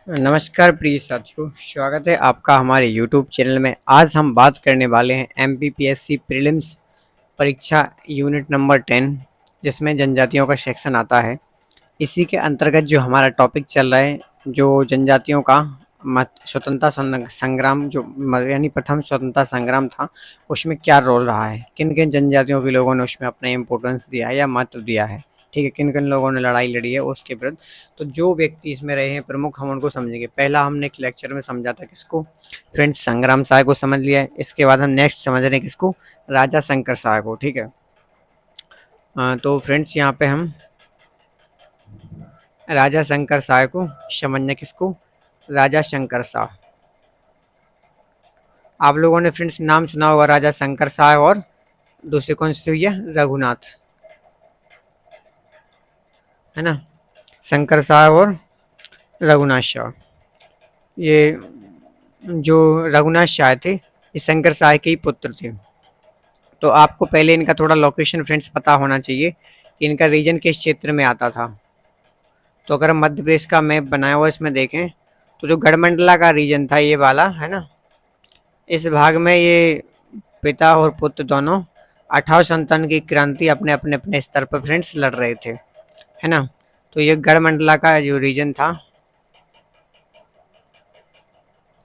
नमस्कार प्रिय साथियों, स्वागत है आपका हमारे YouTube चैनल में। आज हम बात करने वाले हैं MPPSC प्रीलिम्स परीक्षा यूनिट नंबर 10, जिसमें जनजातियों का सेक्शन आता है। इसी के अंतर्गत जो हमारा टॉपिक चल रहा है, जो जनजातियों का मत स्वतंत्रता संग्राम, जो यानी प्रथम स्वतंत्रता संग्राम था, उसमें क्या रोल रहा है, किन किन जनजातियों के लोगों ने उसमें अपना इम्पोर्टेंस दिया है या महत्व दिया है, ठीक है, किन किन लोगों ने लड़ाई लड़ी है उसके विरुद्ध। तो जो व्यक्ति इसमें रहे हैं प्रमुख, हम उनको समझेंगे। पहला हमने एक लेक्चर में समझा था किसको, फ्रेंड्स, संग्राम सहाय को समझ लिया है। इसके बाद हम नेक्स्ट समझ रहे हैं किसको, राजा शंकर सहाय को, ठीक है। तो फ्रेंड्स यहाँ पे हम राजा शंकर शाह को समझने, किसको, राजा शंकर शाह। आप लोगों ने फ्रेंड्स नाम सुना होगा, राजा शंकर शाह और दूसरे कौन सी हुई है, रघुनाथ, है ना। शंकर शाह और रघुनाथ शाह, ये जो रघुनाथ शाह थे, ये शंकर शाह के ही पुत्र थे। तो आपको पहले इनका थोड़ा लोकेशन फ्रेंड्स पता होना चाहिए कि इनका रीजन किस क्षेत्र में आता था। तो अगर हम मध्य प्रदेश का मैप बनाया हुआ इसमें देखें, तो जो गढ़मंडला का रीजन था ये वाला, है ना, इस भाग में ये पिता और पुत्र दोनों 18 संतान की क्रांति अपने अपने अपने स्तर पर फ्रेंड्स लड़ रहे थे, है ना। तो ये गढ़मंडला का जो रीजन था,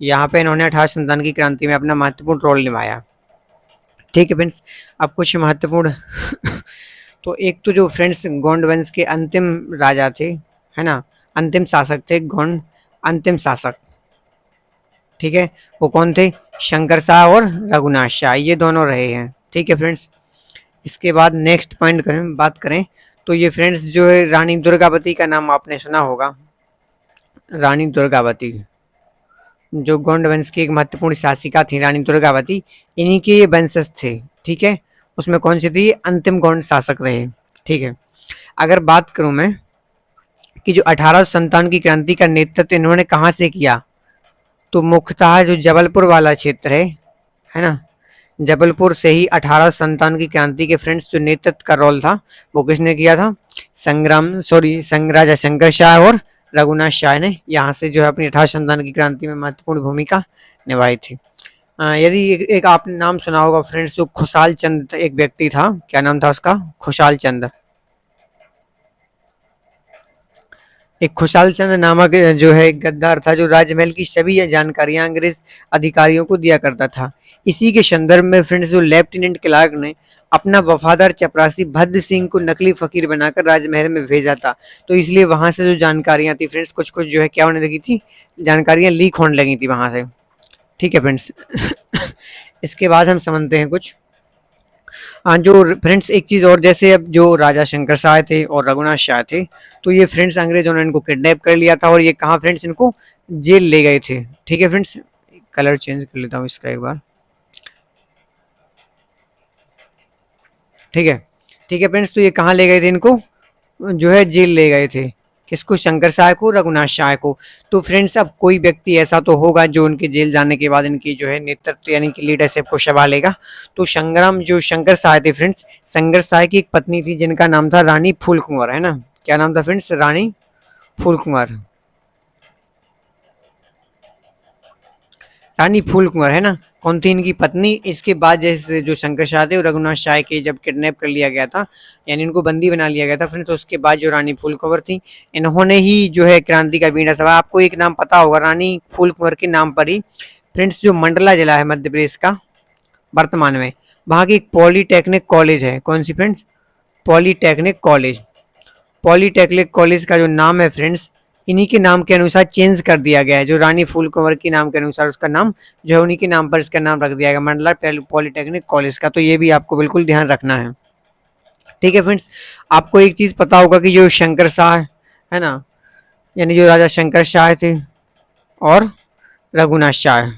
यहाँ पे इन्होंने 18 संतान की क्रांति में अपना महत्वपूर्ण रोल निभाया, ठीक है फ्रेंड्स। अब कुछ महत्वपूर्ण तो एक तो जो फ्रेंड्स गोंड वंश के अंतिम राजा थे, है ना, अंतिम शासक थे गोंड, अंतिम शासक, ठीक है, वो कौन थे, शंकर शाह और रघुनाथ शाह, ये दोनों रहे हैं, ठीक है फ्रेंड्स। इसके बाद नेक्स्ट पॉइंट करें, बात करें तो ये फ्रेंड्स जो है रानी दुर्गावती का नाम आपने सुना होगा। रानी दुर्गावती जो गोंड वंश की एक महत्वपूर्ण शासिका थी, रानी दुर्गावती, इन्हीं के ये वंशज थे, ठीक है। उसमें कौन सी थी, अंतिम गोंड शासक रहे, ठीक है। अगर बात करूं मैं कि जो 1857 की क्रांति का नेतृत्व इन्होंने कहाँ से किया, तो मुख्यतः जो जबलपुर वाला क्षेत्र है ना, जबलपुर से ही 1857 की क्रांति के फ्रेंड्स जो नेतृत्व का रोल था वो किसने किया था, राजा शंकर शाह और रघुनाथ शाह ने यहाँ से जो है अपनी 1857 की क्रांति में महत्वपूर्ण भूमिका निभाई थी। यदि एक आपने नाम सुना होगा फ्रेंड्स, जो खुशाल चंद एक व्यक्ति था, क्या नाम था उसका, खुशाल चंद। एक खुशाल चंद नामक जो है एक गद्दार था, जो राजमहल की सभी जानकारियां अंग्रेज अधिकारियों को दिया करता था। इसी के संदर्भ में फ्रेंड्स जो लेफ्टिनेंट क्लार्क ने अपना वफादार चपरासी भद्र सिंह को नकली फकीर बनाकर राजमहल में भेजा था। तो इसलिए वहां से जो जानकारियां थी फ्रेंड्स, कुछ कुछ जो है क्या होने लगी थी, जानकारियां लीक होने लगी थी वहां से, ठीक है फ्रेंड्स। इसके बाद हम समझते हैं कुछ। हाँ, जो फ्रेंड्स एक चीज़ और, जैसे अब जो राजा शंकर शाह थे और रघुनाथ शाह थे, तो ये फ्रेंड्स अंग्रेजों ने इनको किडनैप कर लिया था और ये कहाँ फ्रेंड्स इनको जेल ले गए थे, ठीक है फ्रेंड्स। कलर चेंज कर लेता हूँ इसका एक बार, ठीक है, ठीक है फ्रेंड्स। तो ये कहाँ ले गए थे इनको, जो है जेल ले गए थे, किसको, शंकर शाह को, रघुनाथ शाह को। तो फ्रेंड्स अब कोई व्यक्ति ऐसा तो होगा जो उनके जेल जाने के बाद इनकी जो है नेतृत्व यानी कि लीडरशिप को संभालेगा। तो संग्राम जो शंकर शाह थे फ्रेंड्स, शंकर शाह की एक पत्नी थी जिनका नाम था रानी फूल कुंवर, है ना, क्या नाम था फ्रेंड्स, रानी फूल कुंवर, रानी फूल कुंवर, है ना, कौन थी इनकी पत्नी। इसके बाद जैसे जो शंकर शाह थे और रघुनाथ शाह के जब किडनैप कर लिया गया था, यानी इनको बंदी बना लिया गया था फ्रेंड्स, तो उसके बाद जो रानी फूल कुंवर थी, इन्होंने ही जो है क्रांति का बीड़ा सभा, आपको एक नाम पता होगा, रानी फूल कुंवर के नाम पर ही फ्रेंड्स जो मंडला जिला है मध्य प्रदेश का वर्तमान में, वहाँ की एक पॉलीटेक्निक कॉलेज है, कौन सी friends, polytechnic college. Polytechnic college का जो नाम है फ्रेंड्स, इन्हीं के नाम के अनुसार चेंज कर दिया गया है, जो रानी फूल कुंवर के नाम के अनुसार उसका नाम जो है उन्हीं के नाम पर इसका नाम रख दिया गया, मंडला पॉलीटेक्निक कॉलेज का। तो ये भी आपको बिल्कुल ध्यान रखना है, ठीक है फ्रेंड्स। आपको एक चीज़ पता होगा कि जो शंकर शाह है ना, यानी जो राजा शंकर शाह थे और रघुनाथ शाह,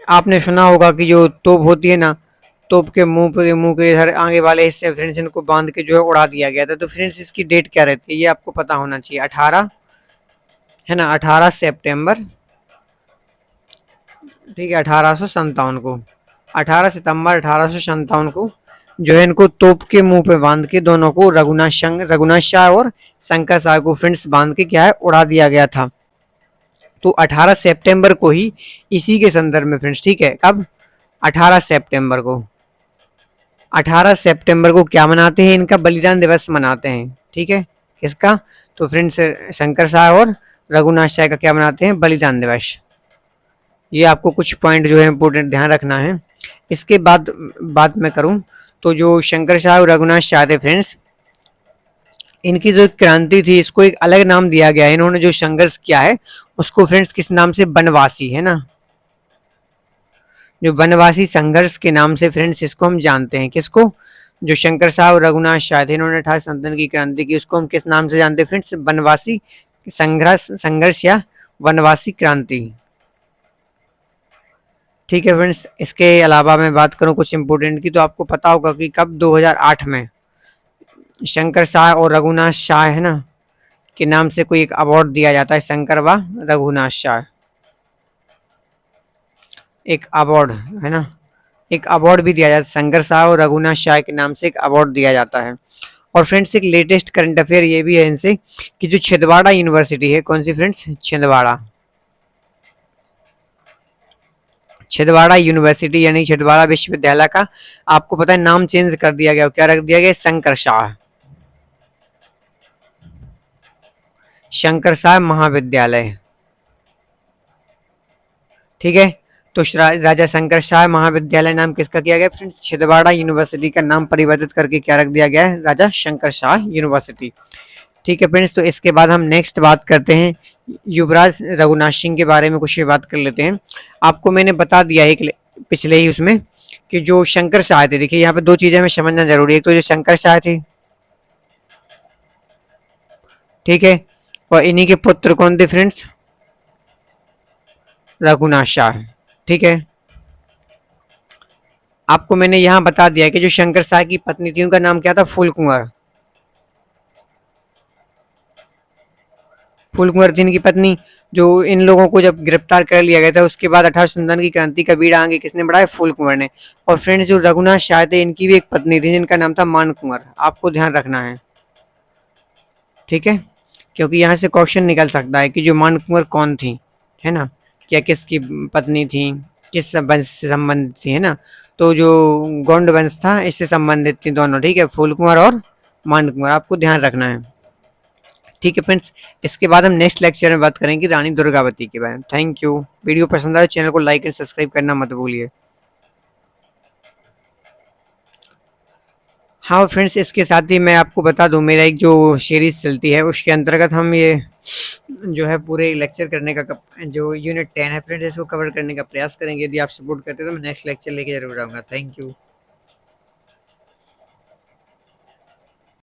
आपने सुना होगा कि जो तोप होती है ना, तोप के मुंह के इधर आगे वाले हिस्से फ्रेंड्स इनको बांध के जो है उड़ा दिया गया था। तो फ्रेंड्स इसकी डेट क्या रहती है, ये आपको पता होना चाहिए, 18, है ना, 18 सितंबर, ठीक है, 1857 को, 18 सितंबर 1857 को जो है इनको तोप के मुंह पे बांध के दोनों को रघुनाथ शाह और शंकर शाह को फ्रेंड्स बांध के क्या है उड़ा दिया गया था। तो 18 सितंबर को ही इसी के संदर्भ में फ्रेंड्स, ठीक है, कब 18 सितंबर को, 18 सितंबर को क्या मनाते हैं, इनका बलिदान दिवस मनाते हैं, ठीक है, किसका, तो फ्रेंड्स शंकर शाह और रघुनाथ शाह का क्या मनाते हैं, बलिदान दिवस। ये आपको कुछ पॉइंट जो है इंपॉर्टेंट ध्यान रखना है। इसके बाद बात मैं करूं तो जो शंकर शाह और रघुनाथ शाह थे फ्रेंड्स, इनकी जो क्रांति थी इसको एक अलग नाम दिया गया है। इन्होंने जो संघर्ष किया है उसको फ्रेंड्स किस नाम से, बनवासी, है ना, जो बनवासी संघर्ष के नाम से फ्रेंड्स इसको हम जानते हैं। किसको, जो शंकर शाह और रघुनाथ शाह थे, इन्होंने 18 सितंबर की क्रांति की, उसको हम किस नाम से जानते हैं फ्रेंड्स, बनवासी संघर्ष या वनवासी क्रांति, ठीक है फ्रेंड्स। इसके अलावा मैं बात करूं कुछ इंपोर्टेंट की, तो आपको पता होगा कि कब 2008 में शंकर शाह और रघुनाथ शाह, है ना, के नाम से कोई एक अवार्ड दिया जाता है, शंकर व रघुनाथ शाह, एक अवार्ड, है ना, एक अवार्ड भी दिया जाता है, शंकर शाह और रघुनाथ शाह के नाम से एक अवार्ड दिया जाता है। और फ्रेंड्स एक लेटेस्ट करंट अफेयर ये भी है इनसे कि जो छिंदवाड़ा यूनिवर्सिटी है, कौन सी फ्रेंड्स, छिंदवाड़ा यूनिवर्सिटी यानी छिंदवाड़ा विश्वविद्यालय का आपको पता है नाम चेंज कर दिया गया, क्या रख दिया गया, शंकर शाह महाविद्यालय, ठीक है। तो राजा शंकर शाह महाविद्यालय नाम किसका किया गया फ्रेंड्स, छिंदवाड़ा यूनिवर्सिटी का नाम परिवर्तित करके क्या रख दिया गया है, राजा शंकर शाह यूनिवर्सिटी, ठीक है फ्रेंड्स। तो इसके बाद हम नेक्स्ट बात करते हैं युवराज रघुनाथ सिंह के बारे में, कुछ भी बात कर लेते हैं। आपको मैंने बता दिया है पिछले ही उसमें कि जो शंकर शाह थे, देखिए यहाँ पे दो चीजें हमें समझना जरूरी है। तो जो शंकर शाह थे, ठीक है, और इन्हीं के पुत्र कौन थे फ्रेंड्स, रघुनाथ शाह, ठीक है। आपको मैंने यहाँ बता दिया कि जो शंकर शाह की पत्नी थी उनका नाम क्या था, फूल कुंवर थी इनकी पत्नी। जो इन लोगों को जब गिरफ्तार कर लिया गया था उसके बाद 18 सितंबर की क्रांति का बीड़ा आगे किसने बढ़ाया, फूल कुंवर ने। और फ्रेंड्स जो रघुनाथ शाह थे इनकी भी एक पत्नी थी जिनका नाम था मान कुंवर, आपको ध्यान रखना है, ठीक है, क्योंकि यहाँ से क्वेश्चन निकल सकता है कि जो मान कुंवर कौन थी, है ना, क्या किसकी पत्नी थी, किस वंश से संबंधित थी, है ना। तो जो गोंड वंश था इससे संबंधित थी दोनों, ठीक है, फूल कुंवर और मान कुंवर, आपको ध्यान रखना है, ठीक है फ्रेंड्स। इसके बाद हम नेक्स्ट लेक्चर में बात करेंगे रानी दुर्गावती के बारे में। Thank you. वीडियो पसंद आए चैनल को लाइक एंड सब्सक्राइब करना मत भूलिए। हाँ फ्रेंड्स, इसके साथ ही मैं आपको बता दूं मेरा एक जो सीरीज चलती है उसके अंतर्गत हम ये जो है पूरे लेक्चर करने का जो यूनिट 10 है फ्रेंड्स इसको कवर करने का प्रयास करेंगे। यदि आप सपोर्ट करते हैं तो मैं नेक्स्ट लेक्चर लेके जरूर आऊँगा। Thank you.